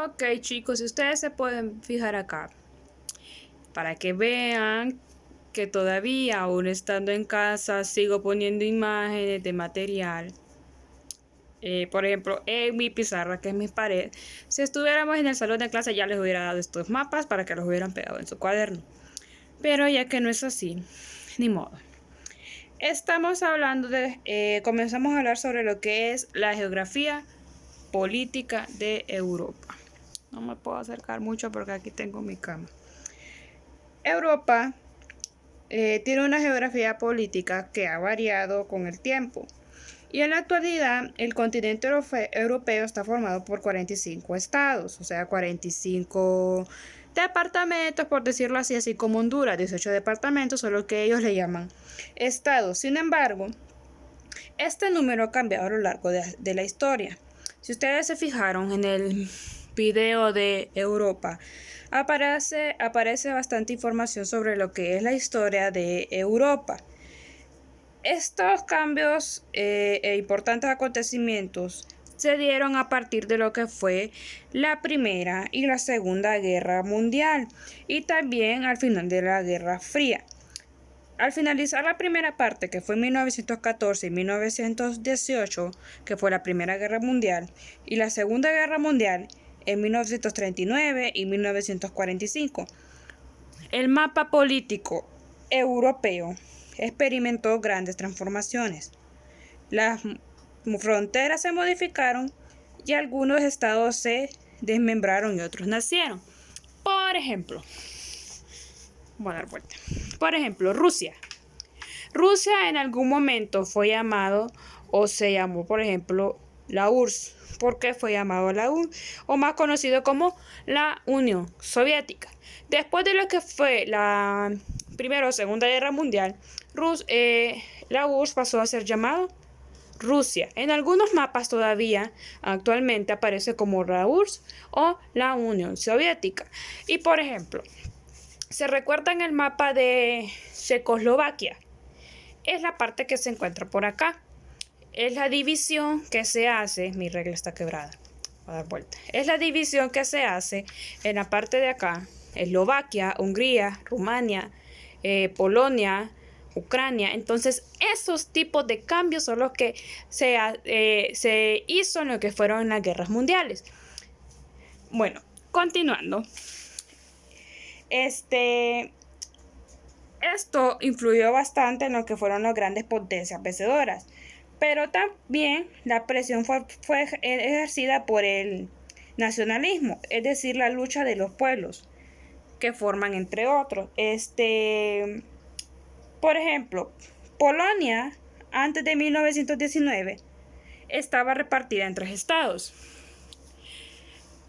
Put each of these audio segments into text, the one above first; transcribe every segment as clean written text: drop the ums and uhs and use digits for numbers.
Ok, chicos, ustedes se pueden fijar acá para que vean que todavía, aún estando en casa, sigo poniendo imágenes de material. Por ejemplo, en mi pizarra, que es mi pared, si estuviéramos en el salón de clase ya les hubiera dado estos mapas para que los hubieran pegado en su cuaderno. Pero ya que no es así, ni modo. Comenzamos a hablar sobre lo que es la geografía política de Europa. No me puedo acercar mucho porque aquí tengo mi cama. Europa tiene una geografía política que ha variado con el tiempo. Y en la actualidad, el continente europeo está formado por 45 estados, o sea, 45 departamentos, por decirlo así, así como Honduras, 18 departamentos, solo que ellos le llaman estados. Sin embargo, este número ha cambiado a lo largo de la historia. Si ustedes se fijaron en el video de Europa, aparece bastante información sobre lo que es la historia de Europa. Estos cambios e importantes acontecimientos se dieron a partir de lo que fue la Primera y la Segunda Guerra Mundial y también al final de la Guerra Fría. Al finalizar la primera parte, que fue en 1914 y 1918, que fue la Primera Guerra Mundial, y la Segunda Guerra Mundial en 1939 y 1945, el mapa político europeo experimentó grandes transformaciones. Las fronteras se modificaron y algunos estados se desmembraron y otros nacieron. Por ejemplo, voy a dar vuelta. Por ejemplo, Rusia. Rusia en algún momento fue llamado o se llamó, por ejemplo, la URSS. ¿Por qué fue llamado la URSS? O más conocido como la Unión Soviética. Después de lo que fue la Primera o Segunda Guerra Mundial, la URSS pasó a ser llamado Rusia. En algunos mapas todavía actualmente aparece como la URSS o la Unión Soviética. Y por ejemplo, ¿se recuerdan el mapa de Checoslovaquia? Es la parte que se encuentra por acá. Es la división que se hace. Mi regla está quebrada. Voy a dar vuelta. Es la división que se hace en la parte de acá. Eslovaquia, Hungría, Rumania, Polonia, Ucrania. Entonces, esos tipos de cambios son los que se hizo en lo que fueron las guerras mundiales. Bueno, continuando. Esto influyó bastante en lo que fueron las grandes potencias vencedoras, pero también la presión fue ejercida por el nacionalismo, es decir, la lucha de los pueblos que forman entre otros. Por ejemplo, Polonia antes de 1919 estaba repartida en 3 estados.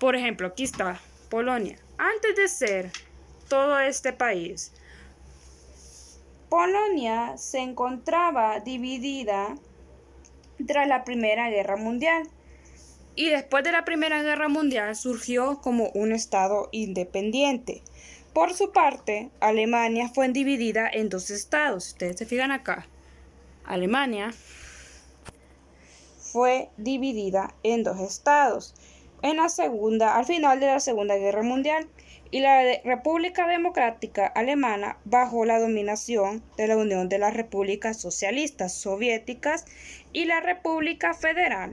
Por ejemplo, aquí está Polonia. Antes de ser todo este país, Polonia se encontraba dividida tras la Primera Guerra Mundial y después de la Primera Guerra Mundial surgió como un estado independiente. Por su parte, Alemania fue dividida en 2 estados. Ustedes se fijan acá. Alemania fue dividida en 2 estados al final de la Segunda Guerra Mundial, y la República Democrática Alemana bajo la dominación de la Unión de las Repúblicas Socialistas Soviéticas y la República Federal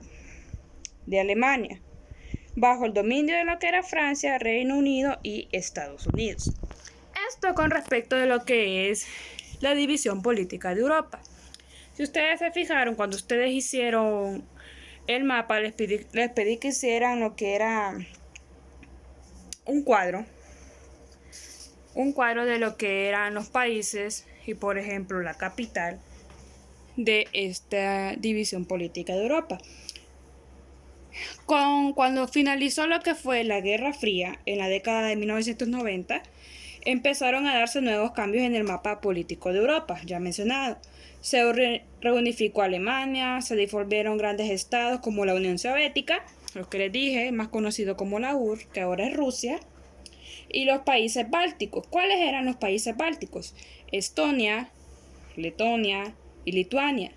de Alemania bajo el dominio de lo que era Francia, Reino Unido y Estados Unidos. Esto con respecto de lo que es la división política de Europa. Si ustedes se fijaron, cuando ustedes hicieron el mapa, les pedí que hicieran lo que era un cuadro de lo que eran los países y, por ejemplo, la capital de esta división política de Europa. Cuando finalizó lo que fue la Guerra Fría en la década de 1990, empezaron a darse nuevos cambios en el mapa político de Europa, ya mencionado. Se reunificó Alemania, se disolvieron grandes estados como la Unión Soviética, lo que les dije, más conocido como la URSS, que ahora es Rusia, y los países bálticos. ¿Cuáles eran los países bálticos? Estonia, Letonia y Lituania.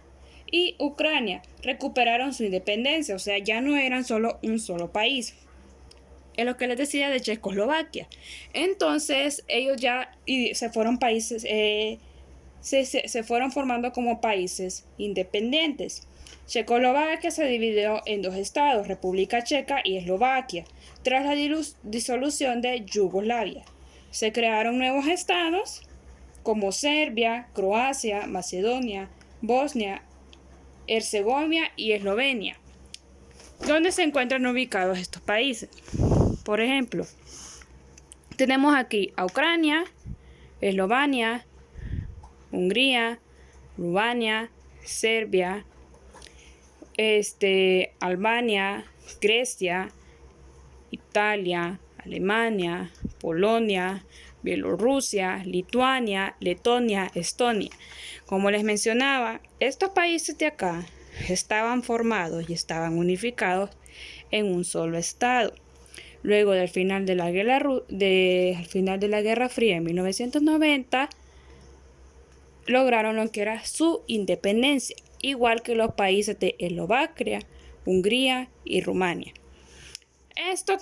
Y Ucrania recuperaron su independencia, o sea, ya no eran solo un solo país. en lo que les decía de Checoslovaquia. Entonces ellos ya se fueron países, se fueron formando como países independientes. Checoslovaquia se dividió en dos estados, República Checa y Eslovaquia, tras la disolución de Yugoslavia. Se crearon nuevos estados como Serbia, Croacia, Macedonia, Bosnia, Herzegovina y Eslovenia. ¿Dónde se encuentran ubicados estos países? Por ejemplo, tenemos aquí a Ucrania, Eslovenia, Hungría, Rumania, Serbia, Albania, Grecia, Italia, Alemania, Polonia, Bielorrusia, Lituania, Letonia, Estonia. Como les mencionaba, estos países de acá estaban formados y estaban unificados en un solo estado. Luego del final de la Guerra Fría en 1990, lograron lo que era su independencia, igual que los países de Eslovaquia, Hungría y Rumania. Esto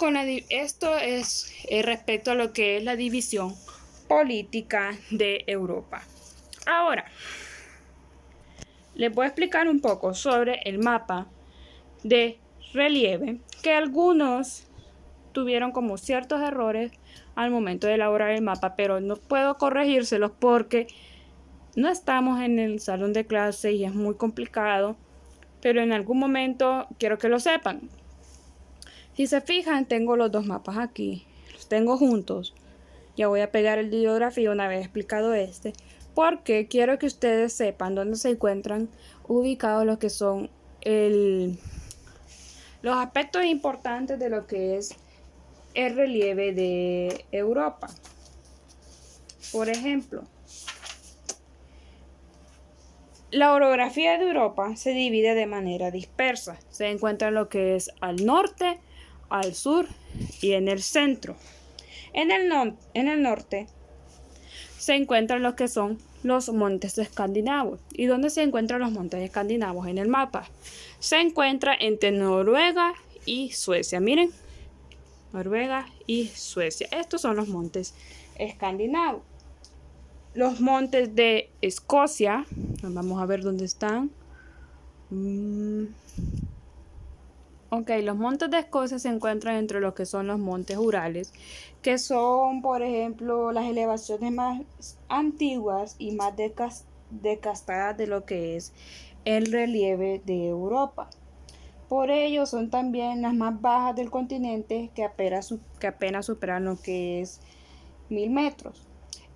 es respecto a lo que es la división política de Europa. Ahora, les voy a explicar un poco sobre el mapa de relieve, que algunos tuvieron como ciertos errores al momento de elaborar el mapa, pero no puedo corregírselos porque no estamos en el salón de clase y es muy complicado, pero en algún momento quiero que lo sepan. Si se fijan, tengo los dos mapas aquí, los tengo juntos. Ya voy a pegar el de geografía una vez explicado porque quiero que ustedes sepan dónde se encuentran ubicados lo que son los aspectos importantes de lo que es el relieve de Europa. Por ejemplo, la orografía de Europa se divide de manera dispersa. Se encuentra lo que es al norte, al sur y en el centro. En el norte se encuentran lo que son los montes escandinavos. ¿Y dónde se encuentran los montes escandinavos en el mapa? Se encuentra entre Noruega y Suecia. Miren, Noruega y Suecia. Estos son los montes escandinavos. Los montes de Escocia, vamos a ver dónde están. Ok, los montes de Escocia se encuentran entre lo que son los montes Urales, que son, por ejemplo, las elevaciones más antiguas y más desgastadas de lo que es el relieve de Europa. Por ello, son también las más bajas del continente, que apenas superan lo que es 1000 metros.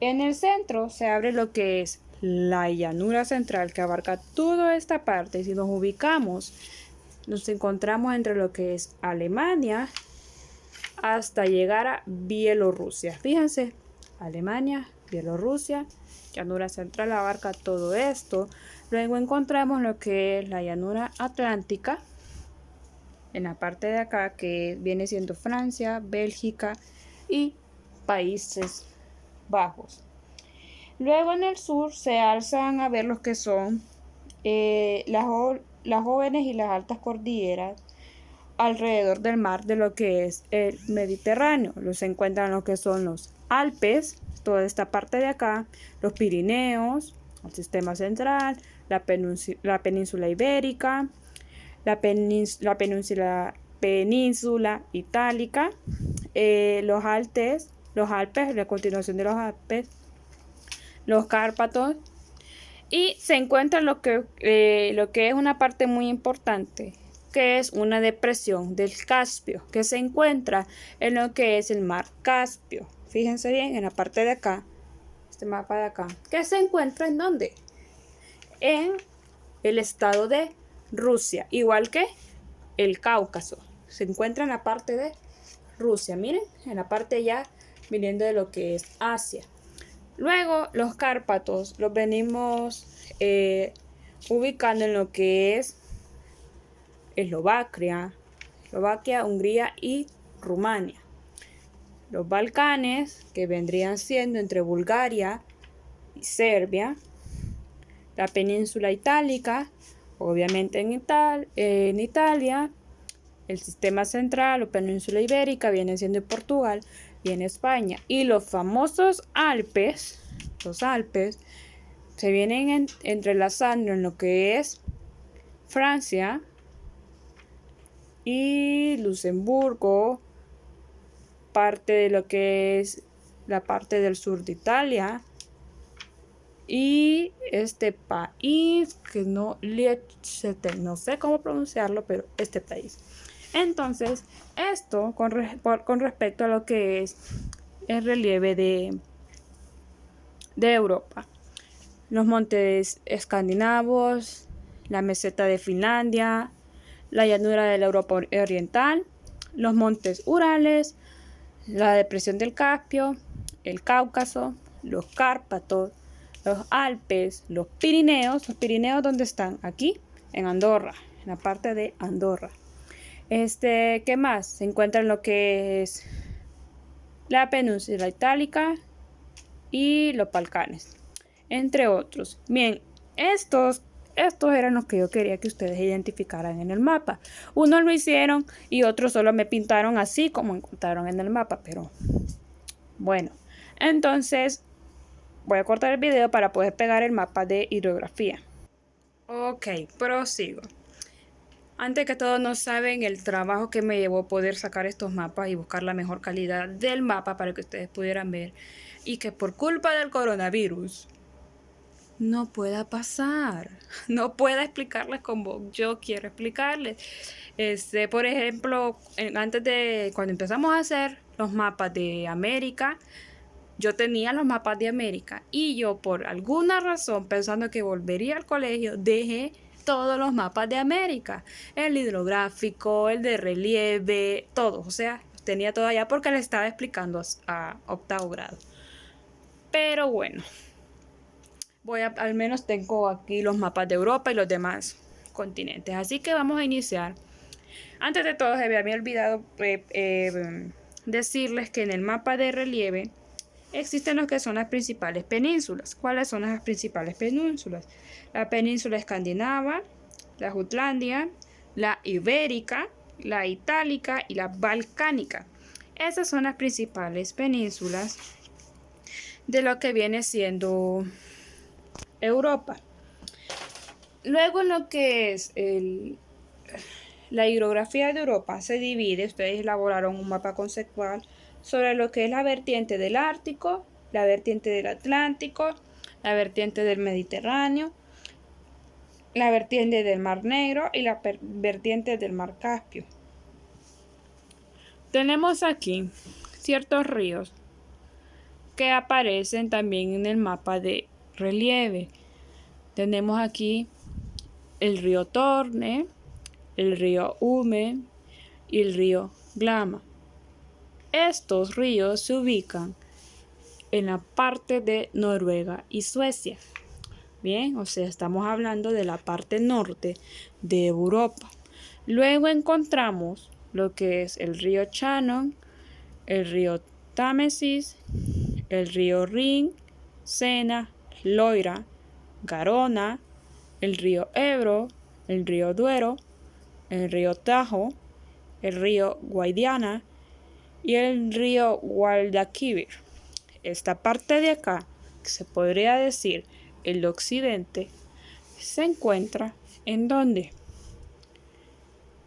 En el centro se abre lo que es la llanura central, que abarca toda esta parte. Si nos ubicamos, nos encontramos entre lo que es Alemania hasta llegar a Bielorrusia. Fíjense, Alemania, Bielorrusia, llanura central abarca todo esto. Luego encontramos lo que es la llanura atlántica, en la parte de acá, que viene siendo Francia, Bélgica y Países Bajos. Luego en el sur se alzan a ver los que son las jóvenes y las altas cordilleras alrededor del mar de lo que es el Mediterráneo. Los encuentran lo que son los Alpes, toda esta parte de acá, los Pirineos, el sistema central, la península ibérica, la península itálica, los Alpes, la continuación de los Alpes, los Cárpatos, y se encuentra lo que es una parte muy importante, que es una depresión del Caspio, que se encuentra en lo que es el mar Caspio. Fíjense bien en la parte de acá, este mapa de acá, que se encuentra en ¿dónde? En el estado de Rusia, igual que el Cáucaso. Se encuentra en la parte de Rusia, miren, en la parte ya viniendo de lo que es Asia. Luego los Cárpatos los venimos ubicando en lo que es Eslovaquia, Hungría y Rumania. Los Balcanes, que vendrían siendo entre Bulgaria y Serbia. La península itálica, obviamente en Italia. el sistema central o península ibérica viene siendo Portugal, viene España. Y los famosos Alpes, los Alpes, se vienen entrelazando en lo que es Francia y Luxemburgo, parte de lo que es la parte del sur de Italia y este país que no sé cómo pronunciarlo, pero este país. Entonces, esto con respecto a lo que es el relieve de Europa. Los montes escandinavos, la meseta de Finlandia, la llanura de la Europa oriental, los montes Urales, la depresión del Caspio, el Cáucaso, los Cárpatos, los Alpes, los Pirineos. ¿Los Pirineos dónde están? Aquí, en Andorra, en la parte de Andorra. ¿Qué más? Se encuentra en lo que es la península itálica y los Balcanes, entre otros. Bien, estos eran los que yo quería que ustedes identificaran en el mapa. Unos lo hicieron y otros solo me pintaron así como encontraron en el mapa, pero bueno. Entonces, voy a cortar el video para poder pegar el mapa de hidrografía. Ok, prosigo. Antes que todo, no saben el trabajo que me llevó poder sacar estos mapas y buscar la mejor calidad del mapa para que ustedes pudieran ver. Y que por culpa del coronavirus no pueda pasar, no pueda explicarles como yo quiero explicarles. Por ejemplo, cuando empezamos a hacer los mapas de América, yo tenía los mapas de América y yo por alguna razón, pensando que volvería al colegio, dejé todos los mapas de América, el hidrográfico, el de relieve, todo, o sea, tenía todo allá porque le estaba explicando a octavo grado. Pero bueno, al menos tengo aquí los mapas de Europa y los demás continentes. Así que vamos a iniciar. Antes de todo, se me había olvidado decirles que en el mapa de relieve existen lo que son las principales penínsulas. ¿Cuáles son las principales penínsulas? La península escandinava, la Jutlandia, la ibérica, la itálica y la balcánica. Esas son las principales penínsulas de lo que viene siendo Europa. Luego, en lo que es la hidrografía de Europa se divide. Ustedes elaboraron un mapa conceptual sobre lo que es la vertiente del Ártico, la vertiente del Atlántico, la vertiente del Mediterráneo, la vertiente del Mar Negro y la vertiente del Mar Caspio. Tenemos aquí ciertos ríos que aparecen también en el mapa de relieve. Tenemos aquí el río Torne, el río Ume y el río Glama. Estos ríos se ubican en la parte de Noruega y Suecia. Bien, o sea, estamos hablando de la parte norte de Europa. Luego encontramos lo que es el río Shannon, el río Támesis, el río Rin, Sena, Loira, Garona, el río Ebro, el río Duero, el río Tajo, el río Guadiana y el río Guadalquivir. Esta parte de acá, que se podría decir el occidente, se encuentra en donde,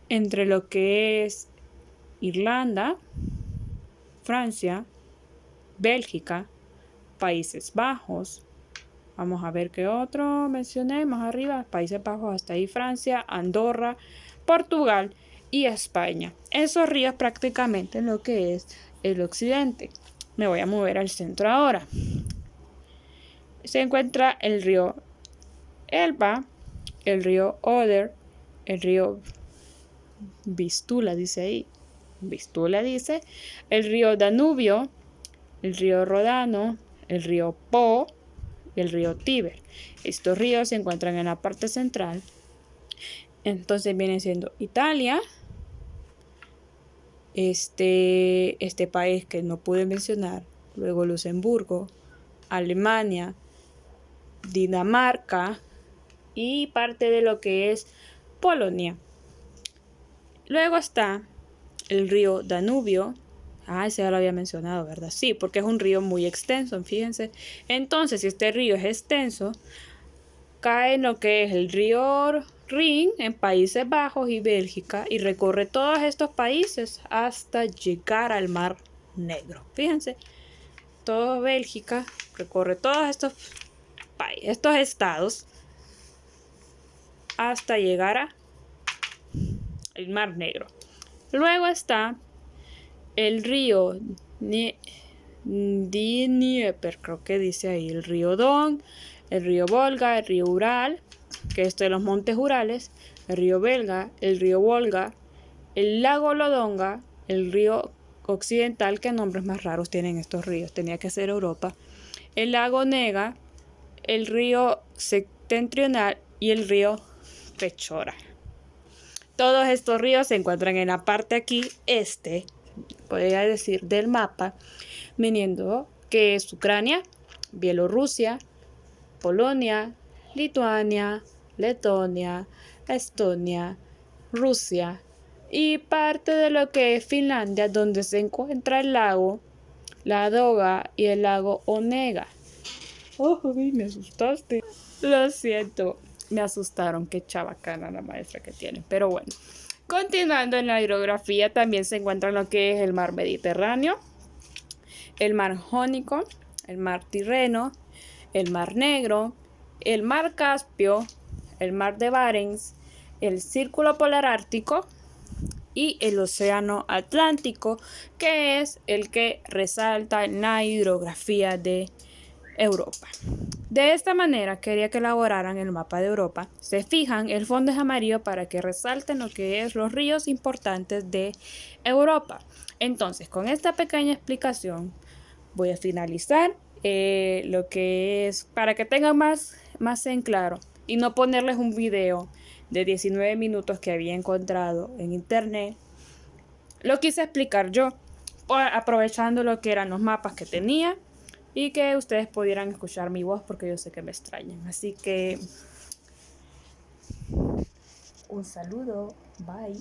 entre lo que es Irlanda, Francia, Bélgica, Países Bajos. Vamos a ver qué otro mencioné más arriba. Países Bajos, hasta ahí Francia, Andorra, Portugal y España. Esos ríos prácticamente en lo que es el occidente. Me voy a mover al centro ahora. Se encuentra el río Elba, el río Oder, el río Vistula, dice ahí. Vistula dice. El río Danubio, el río Rodano, el río Po y el río Tíber. Estos ríos se encuentran en la parte central. Entonces viene siendo Italia, este país que no pude mencionar, luego Luxemburgo, Alemania, Dinamarca y parte de lo que es Polonia. Luego está el río Danubio. Ese ya lo había mencionado, ¿verdad? Sí, porque es un río muy extenso, fíjense. Entonces, si este río es extenso, cae en lo que es el río Rin en Países Bajos y Bélgica y recorre todos estos países hasta llegar al Mar Negro. Fíjense, todo Bélgica recorre todos estos estados hasta llegar al Mar Negro. Luego está el río Dnieper, creo que dice ahí, el río Don, el río Volga, el río Ural, que es de los montes Urales, el río Belga, el río Volga, el lago Lodonga, el río Occidental, que nombres más raros tienen estos ríos, tenía que ser Europa, el lago Nega, el río Septentrional y el río Pechora. Todos estos ríos se encuentran en la parte aquí podría decir, del mapa, viniendo que es Ucrania, Bielorrusia, Polonia, Lituania, Letonia, Estonia, Rusia y parte de lo que es Finlandia, donde se encuentra el lago Ladoga y el lago Onega. ¡Oh, me asustaste! Lo siento, me asustaron, qué chabacana la maestra que tienen, pero bueno. Continuando en la hidrografía, también se encuentra lo que es el mar Mediterráneo, el mar Jónico, el mar Tirreno, el mar Negro, el mar Caspio, el mar de Barents, el círculo polar ártico y el océano Atlántico, que es el que resalta en la hidrografía de Europa. De esta manera quería que elaboraran el mapa de Europa. Se fijan, el fondo es amarillo para que resalten lo que es los ríos importantes de Europa. Entonces, con esta pequeña explicación voy a finalizar lo que es para que tengan más en claro y no ponerles un video de 19 minutos que había encontrado en internet. Lo quise explicar yo, aprovechando lo que eran los mapas que tenía y que ustedes pudieran escuchar mi voz porque yo sé que me extrañan. Así que un saludo, bye.